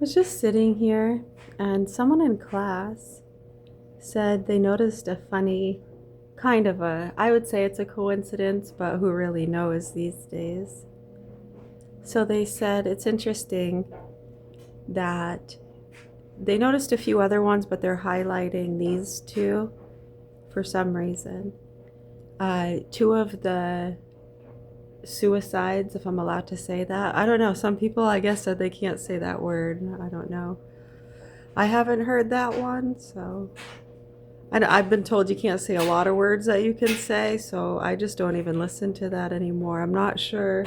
was just sitting here and someone in class said they noticed a funny I would say it's a coincidence, but who really knows these days? So they said it's interesting that they noticed a few other ones, but they're highlighting these two for some reason. Two of the suicides, if I'm allowed to say that. I don't know. Some people, I guess, said they can't say that word. I don't know. I haven't heard that one, so. And I've been told you can't say a lot of words that you can say, so I just don't even listen to that anymore. I'm not sure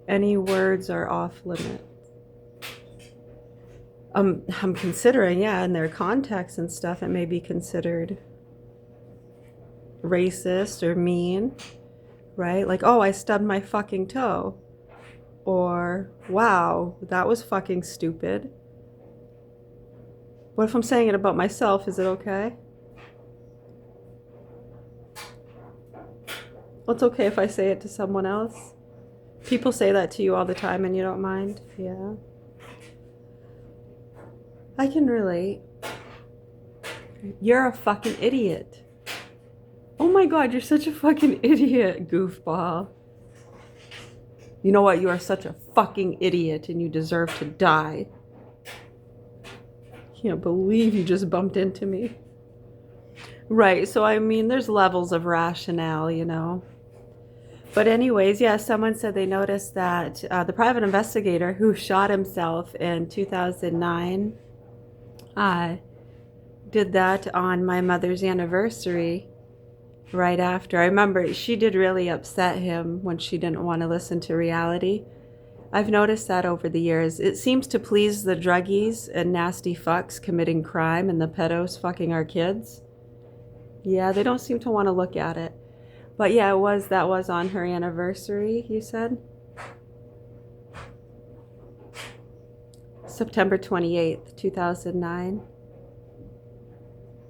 any words are off limit. I'm considering, yeah, in their context and stuff, it may be considered racist or mean, right? Like, oh, I stubbed my fucking toe. Or, wow, that was fucking stupid. What if I'm saying it about myself? Is it okay? Well, it's okay if I say it to someone else. People say that to you all the time and you don't mind. Yeah. I can relate. You're a fucking idiot. Oh my god, you're such a fucking idiot, goofball. You know what? You are such a fucking idiot and you deserve to die. Can't believe you just bumped into me. Right, so I mean, there's levels of rationale, you know. But anyways, yeah, someone said they noticed that the private investigator who shot himself in 2009 did that on my mother's anniversary right after. I remember she did really upset him when she didn't want to listen to reality. I've noticed that over the years. It seems to please the druggies and nasty fucks committing crime and the pedos fucking our kids. Yeah, they don't seem to want to look at it. But yeah, that was on her anniversary, you said? September 28th, 2009.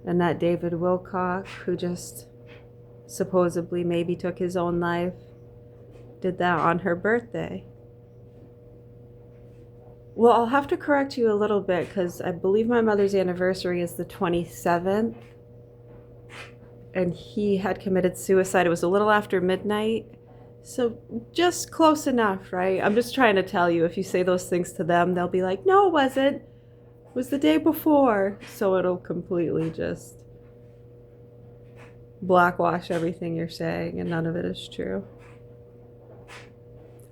And that David Wilcock, who just supposedly maybe took his own life, did that on her birthday. Well, I'll have to correct you a little bit because I believe my mother's anniversary is the 27th. And he had committed suicide. It was a little after midnight. So just close enough, right? I'm just trying to tell you, if you say those things to them, they'll be like, no, it wasn't. It was the day before. So it'll completely just blackwash everything you're saying, and none of it is true.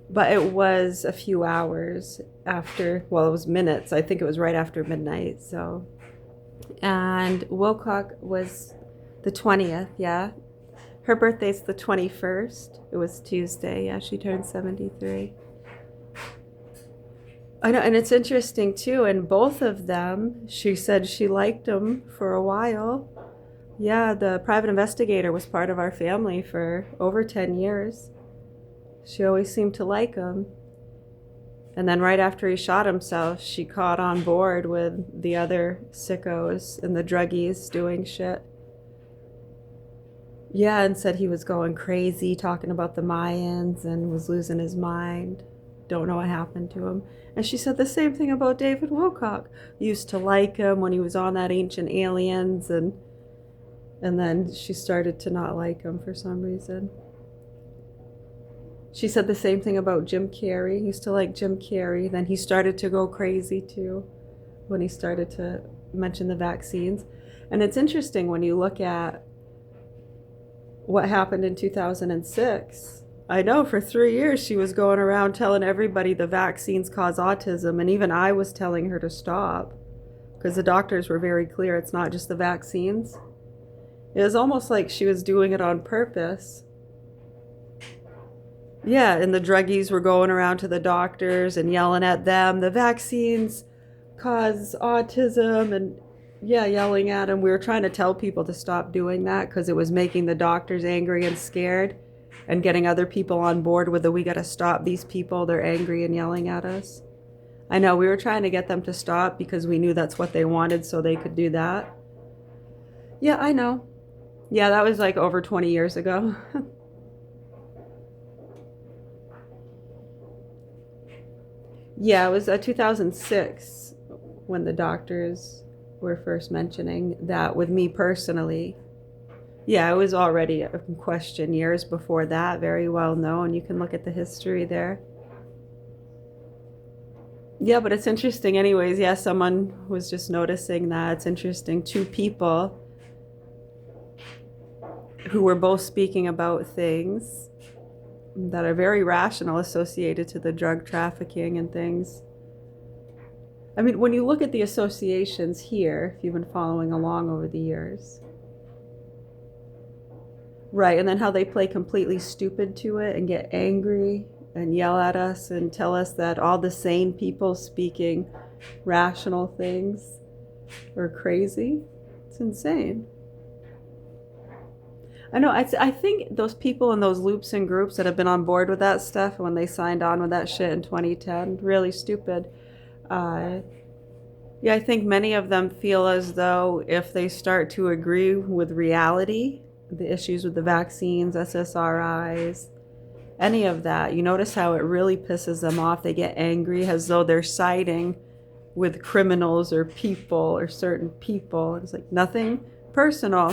But it was a few hours after, well, it was minutes. I think it was right after midnight, so. And Wilcock was the 20th, yeah. Her birthday's the 21st. It was Tuesday, yeah, she turned 73. I know, and it's interesting too, and both of them, she said she liked them for a while. Yeah, the private investigator was part of our family for over 10 years. She always seemed to like him. And then right after he shot himself, she caught on board with the other sickos and the druggies doing shit. Yeah, and said he was going crazy, talking about the Mayans and was losing his mind. Don't know what happened to him. And she said the same thing about David Wilcock. Used to like him when he was on that Ancient Aliens, and then she started to not like him for some reason. She said the same thing about Jim Carrey. Used to like Jim Carrey. Then he started to go crazy too when he started to mention the vaccines. And it's interesting when you look at what happened in 2006. I know for 3 years she was going around telling everybody the vaccines cause autism, and even I was telling her to stop because the doctors were very clear it's not just the vaccines. It was almost like she was doing it on purpose. Yeah, and the druggies were going around to the doctors and yelling at them, the vaccines cause autism, and yeah, yelling at them. We were trying to tell people to stop doing that because it was making the doctors angry and scared and getting other people on board with we got to stop these people. They're angry and yelling at us. I know, we were trying to get them to stop because we knew that's what they wanted so they could do that. Yeah, I know. Yeah, that was like over 20 years ago. Yeah, it was 2006 when the doctors were first mentioning that with me personally. Yeah, it was already a question years before that, very well known. You can look at the history there. Yeah, but it's interesting anyways. Yeah, someone was just noticing that. It's interesting. Two people who were both speaking about things that are very rational associated to the drug trafficking and things. I mean, when you look at the associations here, if you've been following along over the years, right, and then how they play completely stupid to it and get angry and yell at us and tell us that all the sane people speaking rational things are crazy. It's insane. I know. I think those people in those loops and groups that have been on board with that stuff when they signed on with that shit in 2010, really stupid. Yeah, I think many of them feel as though if they start to agree with reality, the issues with the vaccines, SSRIs, any of that, you notice how it really pisses them off. They get angry as though they're siding with criminals or people or certain people. It's like nothing personal.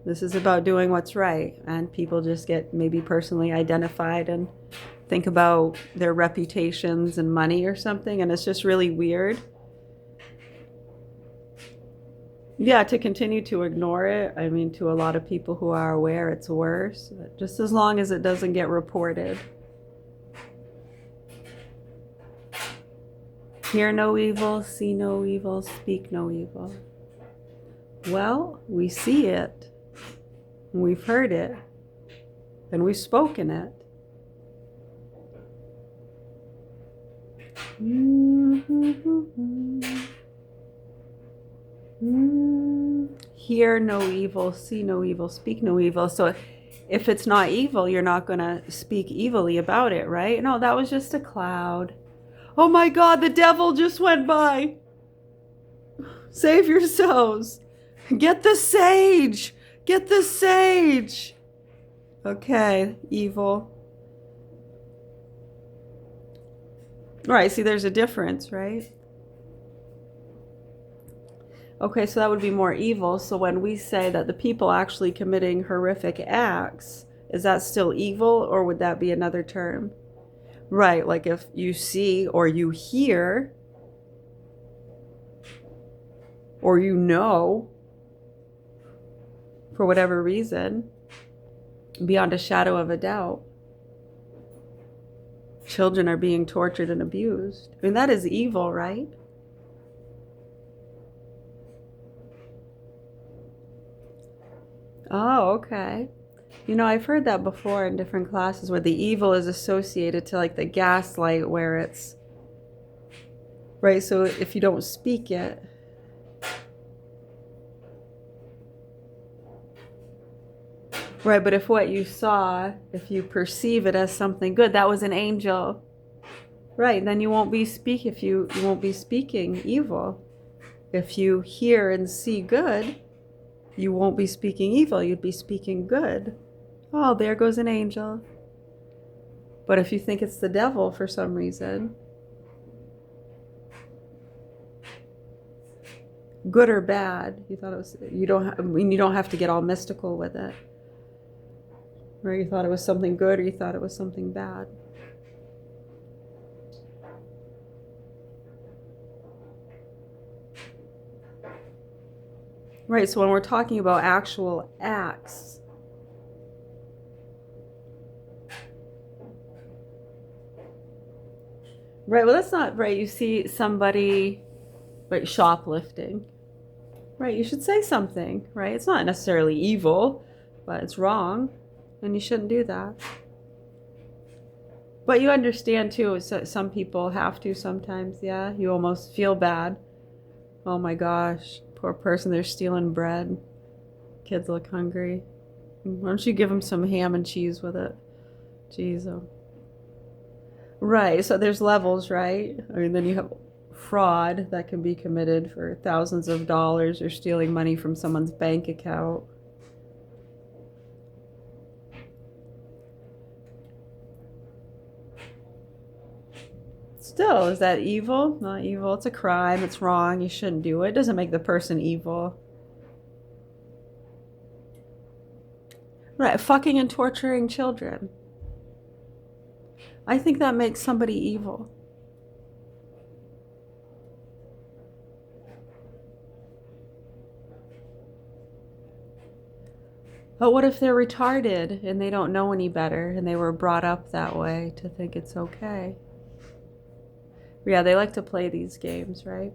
This is about doing what's right. And people just get maybe personally identified and think about their reputations and money or something. And it's just really weird. Yeah, to continue to ignore it. I mean, to a lot of people who are aware, it's worse. Just as long as it doesn't get reported. Hear no evil, see no evil, speak no evil. Well, we see it. We've heard it. And we've spoken it. Hear no evil, see no evil, speak no evil. So if it's not evil, you're not going to speak evilly about it, right? No, that was just a cloud. Oh my God, the devil just went by. Save yourselves. Get the sage. Get the sage. Okay, evil. Right, see, there's a difference, right? Okay, so that would be more evil. So when we say that the people actually committing horrific acts, is that still evil, or would that be another term? Right, like if you see or you hear or you know, for whatever reason, beyond a shadow of a doubt, children are being tortured and abused. I mean, that is evil, right? Oh, okay. You know, I've heard that before in different classes where the evil is associated to like the gaslight, where it's, right, so if you don't speak it, right, but if what you saw, if you perceive it as something good, that was an angel, right, then you won't be you won't be speaking evil. If you hear and see good, you won't be speaking evil, you'd be speaking good. Oh, there goes an angel. But if you think it's the devil for some reason, good or bad, you thought it was, you don't have to get all mystical with it. Or you thought it was something good, or you thought it was something bad. Right, so when we're talking about actual acts, right, well that's not right. You see somebody, right, shoplifting, right, you should say something, right? It's not necessarily evil, but it's wrong, and you shouldn't do that. But you understand too, some people have to sometimes, yeah? You almost feel bad. Oh my gosh, poor person, they're stealing bread. Kids look hungry. Why don't you give them some ham and cheese with it? Jeez. Oh. Right, so there's levels, right? I mean, then you have fraud that can be committed for thousands of dollars, or stealing money from someone's bank account. Still, is that evil? Not evil. It's a crime. It's wrong. You shouldn't do it. It doesn't make the person evil. Right, fucking and torturing children. I think that makes somebody evil. But what if they're retarded and they don't know any better and they were brought up that way to think it's okay? Yeah, they like to play these games, right?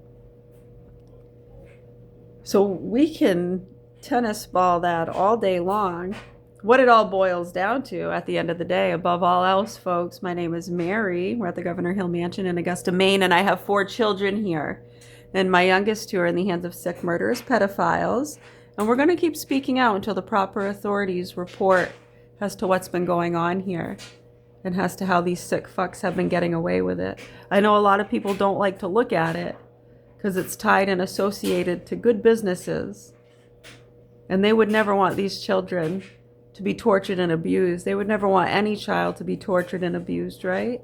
So we can tennis ball that all day long. What it all boils down to at the end of the day, above all else, folks, my name is Mary. We're at the Governor Hill Mansion in Augusta, Maine, and I have 4 children here. And my youngest 2 are in the hands of sick, murderous pedophiles. And we're going to keep speaking out until the proper authorities report as to what's been going on here and as to how these sick fucks have been getting away with it. I know a lot of people don't like to look at it because it's tied and associated to good businesses. And they would never want these children to be tortured and abused. They would never want any child to be tortured and abused, right?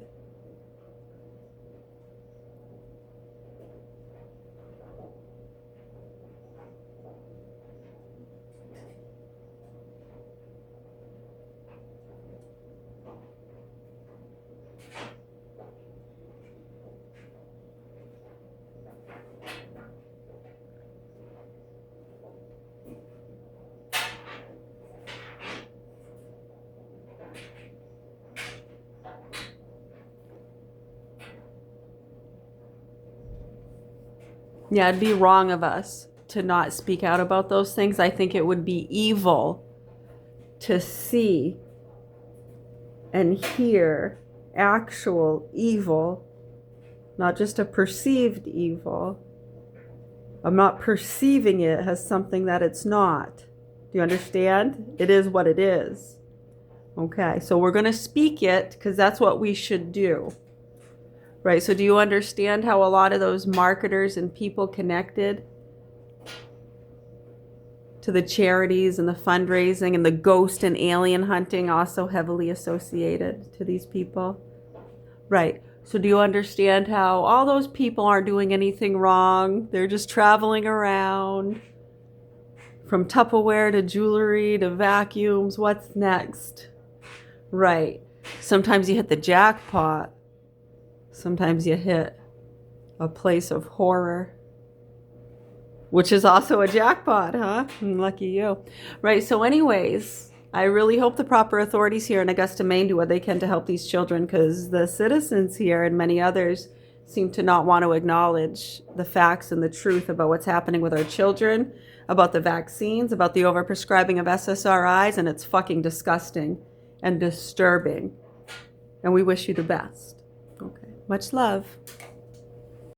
Yeah, it'd be wrong of us to not speak out about those things. I think it would be evil to see and hear actual evil, not just a perceived evil. I'm not perceiving it as something that it's not. Do you understand? It is what it is. Okay, so we're going to speak it because that's what we should do. Right, so do you understand how a lot of those marketers and people connected to the charities and the fundraising and the ghost and alien hunting also heavily associated to these people? Right, so do you understand how all those people aren't doing anything wrong? They're just traveling around from Tupperware to jewelry to vacuums. What's next? Right, sometimes you hit the jackpot. Sometimes you hit a place of horror, which is also a jackpot, huh? Lucky you. Right, so anyways, I really hope the proper authorities here in Augusta, Maine do what they can to help these children because the citizens here and many others seem to not want to acknowledge the facts and the truth about what's happening with our children, about the vaccines, about the overprescribing of SSRIs, and it's fucking disgusting and disturbing. And we wish you the best. Okay. Much love.